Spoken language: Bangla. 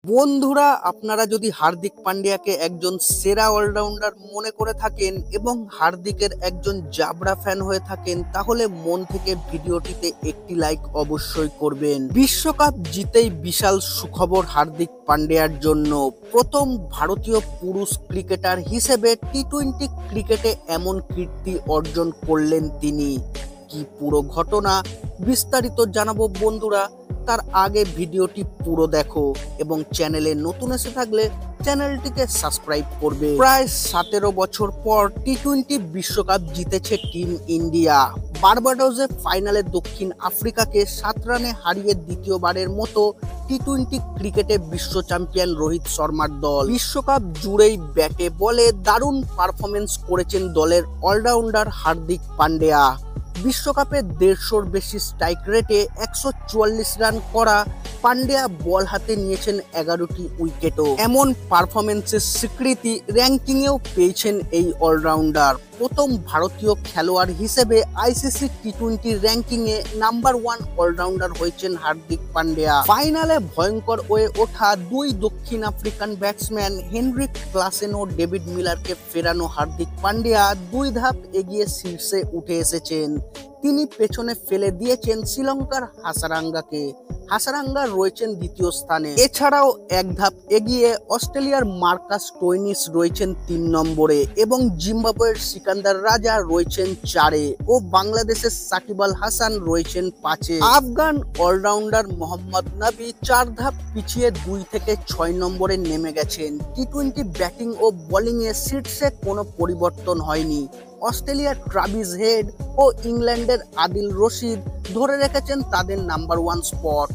বন্ধুরা, আপনারা যদি হার্দিক পান্ডিয়াকে একজন সেরা অলরাউন্ডার মনে করে থাকেন এবং হার্দিকের একজন জাবরা ফ্যান হয়ে থাকেন, তাহলে মন থেকে ভিডিওটিতে একটি লাইক অবশ্যই করবেন। বিশ্বকাপ জিতেই বিশাল সুখবর হার্দিক পান্ডিয়ার জন্য। প্রথম ভারতীয় পুরুষ ক্রিকেটার হিসেবে টি-20 ক্রিকেটে এমন কীর্তি অর্জন করলেন তিনি। কি পুরো ঘটনা বিস্তারিত জানাবো বন্ধুরা, তার আগে ভিডিওটি পুরো দেখো এবং চ্যানেলে নতুন এসে থাকলে চ্যানেলটিকে সাবস্ক্রাইব করবে। প্রায় 17 বছর পর টি-20 বিশ্বকাপ জিতেছে টিম ইন্ডিয়া। বার্বাডোসে ফাইনালে দক্ষিণ আফ্রিকাকে 7 রানে হারিয়ে দ্বিতীয়বারের মতো টি-20 ক্রিকেটে বিশ্ব চ্যাম্পিয়ন রোহিত শর্মার দল। বিশ্বকাপ জুড়েই ব্যাটে বলে দারুণ পারফরমেন্স করেছেন দলের অলরাউন্ডার হার্দিক পান্ডিয়া। বিশ্বকাপে 150-র বেশি স্ট্রাইক রেটে 144 রান করা পান্ডিয়া বল হাতে নিয়েছেন 11টি উইকেটও। এমন পারফরমেন্সের স্বীকৃতি র্যাঙ্কিংয়েও পেয়েছেন এই অলরাউন্ডার। প্রথম ভারতীয় খেলোয়াড় হিসেবে আইসিসি টি-20 র্যাঙ্কিংয়ে নাম্বার 1 অলরাউন্ডার হয়েছেন হার্দিক পান্ডিয়া। ফাইনালে ভয়ঙ্কর হয়ে ওঠা দুই দক্ষিণ আফ্রিকান ব্যাটসম্যান হেনরিক ক্লাসেন ও ডেভিড মিলারকে ফেরানো হার্দিক পান্ডিয়া 2 ধাপ এগিয়ে শীর্ষে উঠে এসেছেন। তিনি পেছনে ফেলে দিয়েছেন শ্রীলঙ্কার হাসারাঙ্গাকে। হাসারাঙ্গা রয়েছেন দ্বিতীয় স্থানে। এছাড়াও 1 ধাপ এগিয়ে অস্ট্রেলিয়ার মার্কাস স্টোইনিস রয়েছেন 3 নম্বরে এবং জিম্বাবুয়ের সিকান্দার রাজা রয়েছেন 4-এ ও বাংলাদেশের সাকিব আল হাসান রয়েছেন 5-এ। আফগান অলরাউন্ডার মোহাম্মদ নবী 4 ধাপ পিছিয়ে 2 থেকে 6 নম্বরে নেমে গেছেন। টি-20 ব্যাটিং ও বোলিংয়ে শীর্ষে কোনো পরিবর্তন হয়নি। অস্ট্রেলিয়ার ট্রাভিস হেড ও ইংল্যান্ডের আদিল রশিদ ধরে রেখেছেন তাদের নাম্বার 1 স্পট।